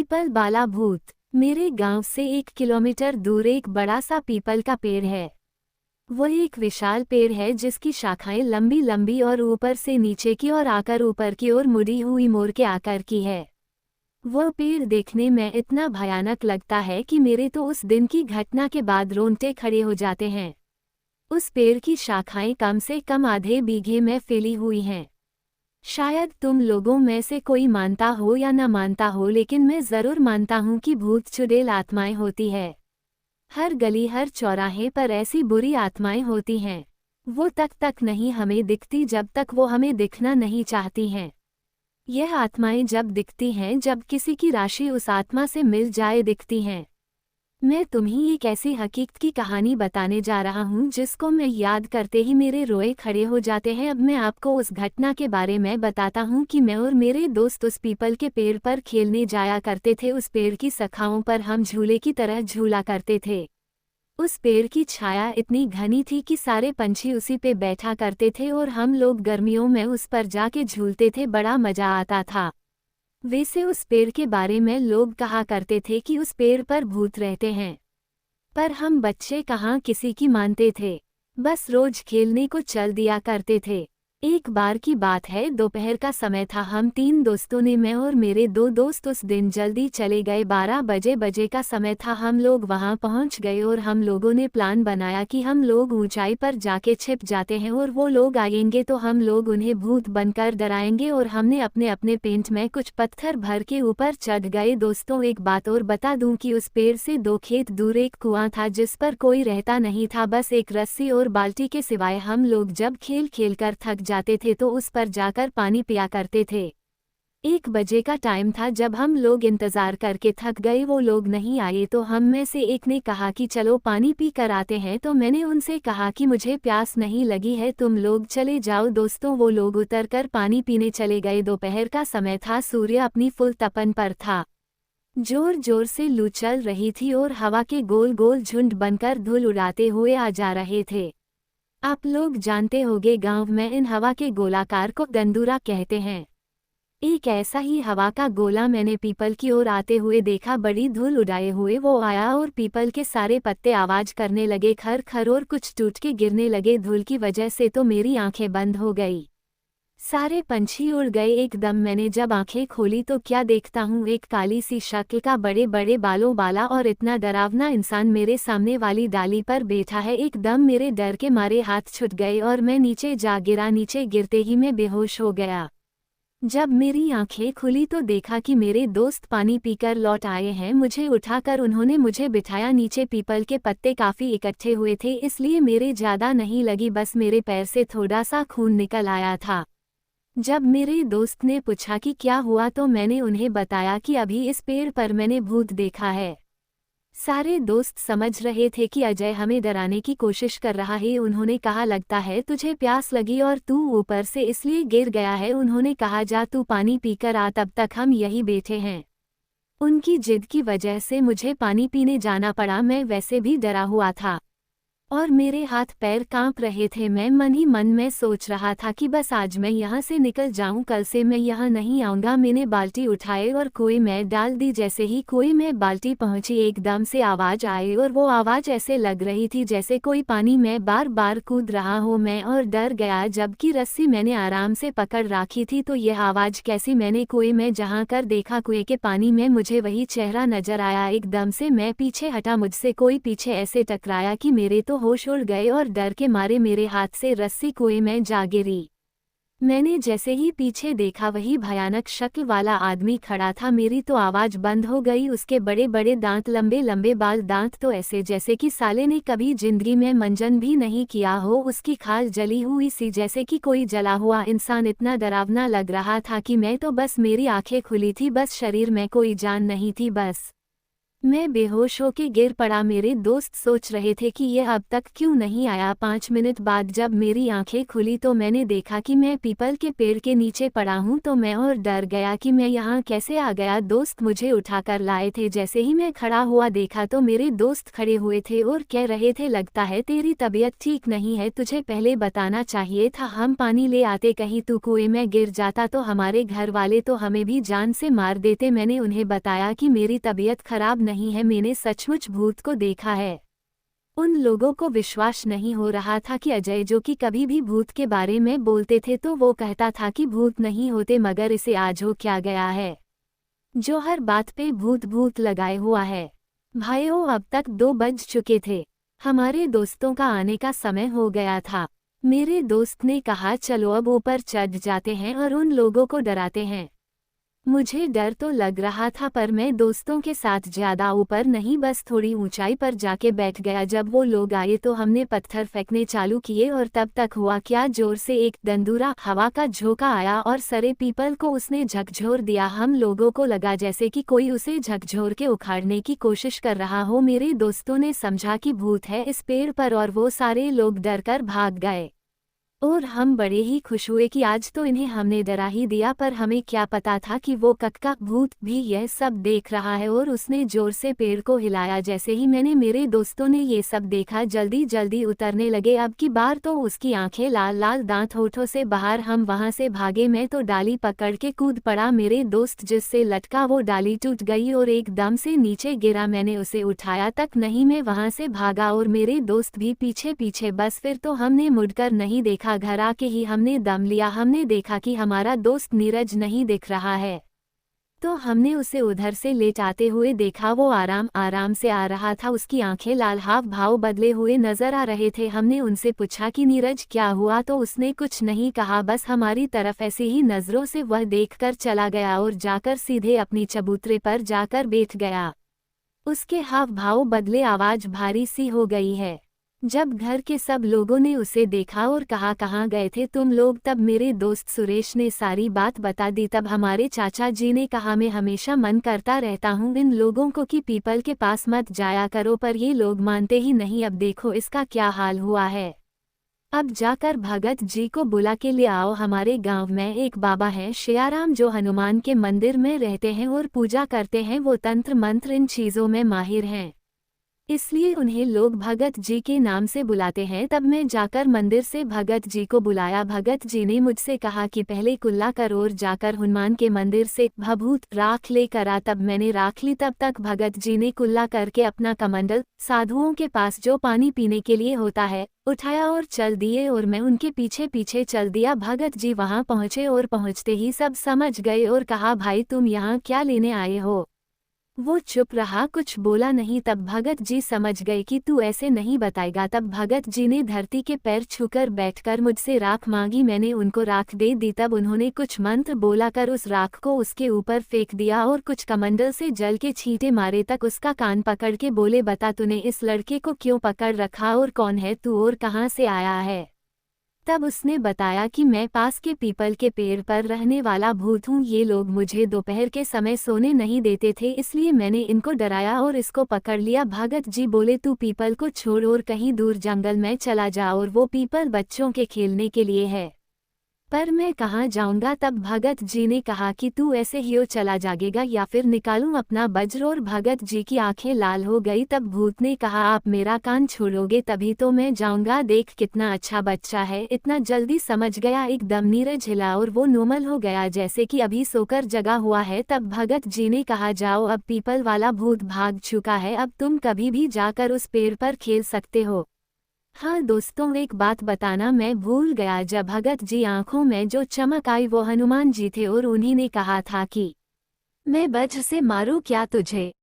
People बाला भूत। मेरे गांव से 1 किलोमीटर दूर एक बड़ा सा पीपल का पेड़ है। वो एक विशाल पेड़ है जिसकी शाखाएं लंबी लंबी और ऊपर से नीचे की ओर आकर ऊपर की ओर मुड़ी हुई मोर के आकार की है। वो पेड़ देखने में इतना भयानक लगता है कि मेरे तो उस दिन की घटना के बाद रोंगटे खड़े हो जाते हैं। उस पेड़ की शाखाएं कम से कम आधे बीघे में फैली हुई हैं। शायद तुम लोगों में से कोई मानता हो या न मानता हो, लेकिन मैं ज़रूर मानता हूँ कि भूत चुड़ैल आत्माएं होती है। हर गली हर चौराहे पर ऐसी बुरी आत्माएं होती हैं। वो तक नहीं हमें दिखती जब तक वो हमें दिखना नहीं चाहती हैं। यह आत्माएं जब दिखती हैं जब किसी की राशि उस आत्मा से मिल जाए दिखती हैं। मैं तुम्हें एक ऐसी हकीकत की कहानी बताने जा रहा हूँ जिसको मैं याद करते ही मेरे रोए खड़े हो जाते हैं। अब मैं आपको उस घटना के बारे में बताता हूँ कि मैं और मेरे दोस्त उस पीपल के पेड़ पर खेलने जाया करते थे। उस पेड़ की शाखाओं पर हम झूले की तरह झूला करते थे। उस पेड़ की छाया इतनी घनी थी कि सारे पंछी उसी पे बैठा करते थे और हम लोग गर्मियों में उस पर जाके झूलते थे। बड़ा मजा आता था। वैसे उस पेड़ के बारे में लोग कहा करते थे कि उस पेड़ पर भूत रहते हैं, पर हम बच्चे कहाँ किसी की मानते थे। बस रोज खेलने को चल दिया करते थे। एक बार की बात है, दोपहर का समय था। हम 3 दोस्तों ने, मैं और मेरे 2 दोस्त उस दिन जल्दी चले गए। 12 बजे का समय था। हम लोग वहां पहुंच गए और हम लोगों ने प्लान बनाया कि हम लोग ऊंचाई पर जाके छिप जाते हैं और वो लोग आएंगे तो हम लोग उन्हें भूत बनकर डराएंगे। और हमने अपने अपने पेंट में कुछ पत्थर भर के ऊपर चढ़ गए। दोस्तों, एक बात और बता दूं कि उस पेड़ से 2 खेत दूर एक कुआं था जिस पर कोई रहता नहीं था, बस एक रस्सी और बाल्टी के सिवाय। हम लोग जब खेल खेल कर थक जाते थे तो उस पर जाकर पानी पिया करते थे। 1 बजे का टाइम था। जब हम लोग इंतजार करके थक गए, वो लोग नहीं आए, तो हम में से एक ने कहा कि चलो पानी पी कर आते हैं। तो मैंने उनसे कहा कि मुझे प्यास नहीं लगी है, तुम लोग चले जाओ। दोस्तों, वो लोग उतर कर पानी पीने चले गए। दोपहर का समय था, सूर्य अपनी फुल तपन पर था। जोर जोर से लू चल रही थी और हवा के गोल गोल झुंड बनकर धूल उड़ाते हुए आ जा रहे थे। आप लोग जानते होंगे, गांव में इन हवा के गोलाकार को गंदूरा कहते हैं। एक ऐसा ही हवा का गोला मैंने पीपल की ओर आते हुए देखा। बड़ी धूल उड़ाए हुए वो आया और पीपल के सारे पत्ते आवाज करने लगे, खर खर, और कुछ टूट के गिरने लगे। धूल की वजह से तो मेरी आंखें बंद हो गई। सारे पंछी उड़ गए एकदम। मैंने जब आंखें खोली तो क्या देखता हूँ, एक काली सी शक्ल का, बड़े बड़े बालों वाला और इतना डरावना इंसान मेरे सामने वाली डाली पर बैठा है। एकदम मेरे डर के मारे हाथ छूट गए और मैं नीचे जा गिरा। नीचे गिरते ही मैं बेहोश हो गया। जब मेरी आंखें खुली तो देखा कि मेरे दोस्त पानी पीकर लौट आए हैं। मुझे उठाकर उन्होंने मुझे बिठाया नीचे। पीपल के पत्ते काफ़ी इकट्ठे हुए थे, इसलिए मेरे ज़्यादा नहीं लगी, बस मेरे पैर से थोड़ा सा खून निकल आया था। जब मेरे दोस्त ने पूछा कि क्या हुआ तो मैंने उन्हें बताया कि अभी इस पेड़ पर मैंने भूत देखा है। सारे दोस्त समझ रहे थे कि अजय हमें डराने की कोशिश कर रहा है। उन्होंने कहा, लगता है तुझे प्यास लगी और तू ऊपर से इसलिए गिर गया है। उन्होंने कहा, जा तू पानी पीकर आ, तब तक हम यहीं बैठे हैं। उनकी जिद की वजह से मुझे पानी पीने जाना पड़ा। मैं वैसे भी डरा हुआ था और मेरे हाथ पैर कांप रहे थे। मैं मन ही मन में सोच रहा था कि बस आज मैं यहाँ से निकल जाऊं, कल से मैं यहाँ नहीं आऊँगा। मैंने बाल्टी उठाई और कुएं में डाल दी। जैसे ही कुएं में बाल्टी पहुंची, एकदम से आवाज़ आई और वो आवाज़ ऐसे लग रही थी जैसे कोई पानी में बार बार कूद रहा हो। मैं और डर गया। जबकि रस्सी मैंने आराम से पकड़ रखी थी, तो यह आवाज़ कैसी? मैंने कुएं में जहाँ कर देखा, कुएं के पानी में मुझे वही चेहरा नजर आया। एकदम से मैं पीछे हटा, मुझसे कोई पीछे ऐसे टकराया कि मेरे तो होश उड़ गए और डर के मारे मेरे हाथ से रस्सी कुएं में जा गिरी। मैंने जैसे ही पीछे देखा, वही भयानक शक्ल वाला आदमी खड़ा था। मेरी तो आवाज बंद हो गई। उसके बड़े बड़े दांत, लंबे लंबे बाल, दांत तो ऐसे जैसे कि साले ने कभी जिंदगी में मंजन भी नहीं किया हो। उसकी खाल जली हुई सी जैसे कि कोई जला हुआ इंसान। इतना डरावना लग रहा था कि मैं तो बस, मेरी आंखें खुली थी, बस शरीर में कोई जान नहीं थी। बस मैं बेहोश होके गिर पड़ा। मेरे दोस्त सोच रहे थे कि ये अब तक क्यों नहीं आया। 5 मिनट बाद जब मेरी आंखें खुली तो मैंने देखा कि मैं पीपल के पेड़ के नीचे पड़ा हूँ। तो मैं और डर गया कि मैं यहाँ कैसे आ गया। दोस्त मुझे उठाकर लाए थे। जैसे ही मैं खड़ा हुआ देखा तो मेरे दोस्त खड़े हुए थे और कह रहे थे, लगता है तेरी तबीयत ठीक नहीं है, तुझे पहले बताना चाहिए था, हम पानी ले आते, कहीं तू कुएं में गिर जाता तो हमारे घर वाले तो हमें भी जान से मार देते। मैंने उन्हें बताया कि मेरी तबीयत खराब नहीं है, मैंने सचमुच भूत को देखा है। उन लोगों को विश्वास नहीं हो रहा था कि अजय, जो कि कभी भी भूत के बारे में बोलते थे, तो वो कहता था कि भूत नहीं होते, मगर इसे आज हो क्या गया है जो हर बात पे भूत भूत लगाए हुआ है। भाइयों, अब तक 2 बज चुके थे। हमारे दोस्तों का आने का समय हो गया था। मेरे दोस्त ने कहा, चलो अब ऊपर चढ़ जाते हैं और उन लोगों को डराते हैं। मुझे डर तो लग रहा था, पर मैं दोस्तों के साथ ज्यादा ऊपर नहीं, बस थोड़ी ऊंचाई पर जाके बैठ गया। जब वो लोग आए तो हमने पत्थर फेंकने चालू किए और तब तक हुआ क्या, जोर से एक दंदूरा हवा का झोंका आया और सरे पीपल को उसने झकझोर दिया। हम लोगों को लगा जैसे कि कोई उसे झकझोर के उखाड़ने की कोशिश कर रहा हो। मेरे दोस्तों ने समझा कि भूत है इस पेड़ पर और वो सारे लोग डरकर भाग गए। और हम बड़े ही खुश हुए कि आज तो इन्हें हमने डरा ही दिया, पर हमें क्या पता था कि वो कक्का भूत भी यह सब देख रहा है। और उसने जोर से पेड़ को हिलाया। जैसे ही मेरे दोस्तों ने ये सब देखा, जल्दी जल्दी उतरने लगे। अब की बार तो उसकी आंखें लाल लाल, दांत होठों से बाहर। हम वहां से भागे। मैं तो डाली पकड़ के कूद पड़ा। मेरे दोस्त जिससे लटका वो डाली टूट गई और एकदम से नीचे गिरा। मैंने उसे उठाया तक नहीं, मैं वहां से भागा और मेरे दोस्त भी पीछे पीछे। बस फिर तो हमने मुड़कर नहीं देखा। घर आके ही हमने दम लिया। हमने देखा कि हमारा दोस्त नीरज नहीं दिख रहा है, तो हमने उसे उधर से लेटाते हुए देखा। वो आराम आराम से आ रहा था। उसकी आंखें लाल, हाव भाव बदले हुए नजर आ रहे थे। हमने उनसे पूछा कि नीरज क्या हुआ, तो उसने कुछ नहीं कहा, बस हमारी तरफ ऐसे ही नजरों से वह देखकर चला गया और जाकर सीधे अपनी चबूतरे पर जाकर बैठ गया। उसके हाव भाव बदले, आवाज भारी सी हो गई है। जब घर के सब लोगों ने उसे देखा और कहा, कहाँ गए थे तुम लोग, तब मेरे दोस्त सुरेश ने सारी बात बता दी। तब हमारे चाचा जी ने कहा, मैं हमेशा मन करता रहता हूँ इन लोगों को कि पीपल के पास मत जाया करो, पर ये लोग मानते ही नहीं। अब देखो इसका क्या हाल हुआ है। अब जाकर भगत जी को बुला के ले आओ। हमारे गांव में एक बाबा हैं शियाराम, जो हनुमान के मंदिर में रहते हैं और पूजा करते हैं। वो तंत्र मंत्र इन चीज़ों में माहिर हैं, इसलिए उन्हें लोग भगत जी के नाम से बुलाते हैं। तब मैं जाकर मंदिर से भगत जी को बुलाया। भगत जी ने मुझसे कहा कि पहले कुल्ला कर और जाकर हनुमान के मंदिर से भभूत राख लेकर आ। तब मैंने राख ली। तब तक भगत जी ने कुल्ला करके अपना कमंडल, साधुओं के पास जो पानी पीने के लिए होता है, उठाया और चल दिए और मैं उनके पीछे पीछे चल दिया। भगत जी वहां पहुंचे और पहुंचते ही सब समझ गए और कहा, भाई तुम यहाँ क्या लेने आए हो। वो चुप रहा, कुछ बोला नहीं। तब भगत जी समझ गए कि तू ऐसे नहीं बताएगा। तब भगत जी ने धरती के पैर छूकर बैठकर मुझसे राख मांगी। मैंने उनको राख दे दी। तब उन्होंने कुछ मंत्र बोला कर उस राख को उसके ऊपर फेंक दिया और कुछ कमंडल से जल के छींटे मारे। तक उसका कान पकड़ के बोले, बता तूने इस लड़के को क्यों पकड़ रखा और कौन है तू और कहाँ से आया है। तब उसने बताया कि मैं पास के पीपल के पेड़ पर रहने वाला भूत हूँ। ये लोग मुझे दोपहर के समय सोने नहीं देते थे, इसलिए मैंने इनको डराया और इसको पकड़ लिया। भगत जी बोले, तू पीपल को छोड़ और कहीं दूर जंगल में चला जा, और वो पीपल बच्चों के खेलने के लिए है, पर मैं कहाँ जाऊंगा। तब भगत जी ने कहा कि तू ऐसे ही चला जाएगा या फिर निकालूं अपना वज्र। और भगत जी की आंखें लाल हो गई। तब भूत ने कहा, आप मेरा कान छोड़ोगे तभी तो मैं जाऊंगा। देख कितना अच्छा बच्चा है, इतना जल्दी समझ गया। एकदम नीरज हिला और वो नॉर्मल हो गया, जैसे कि अभी सोकर जगा हुआ है। तब भगत जी ने कहा, जाओ अब पीपल वाला भूत भाग चुका है, अब तुम कभी भी जाकर उस पेड़ पर खेल सकते हो। हाँ दोस्तों, एक बात बताना मैं भूल गया। जब भगत जी आंखों में जो चमक आई वो हनुमान जी थे और उन्हीं ने कहा था कि मैं वज्र से मारूं क्या तुझे।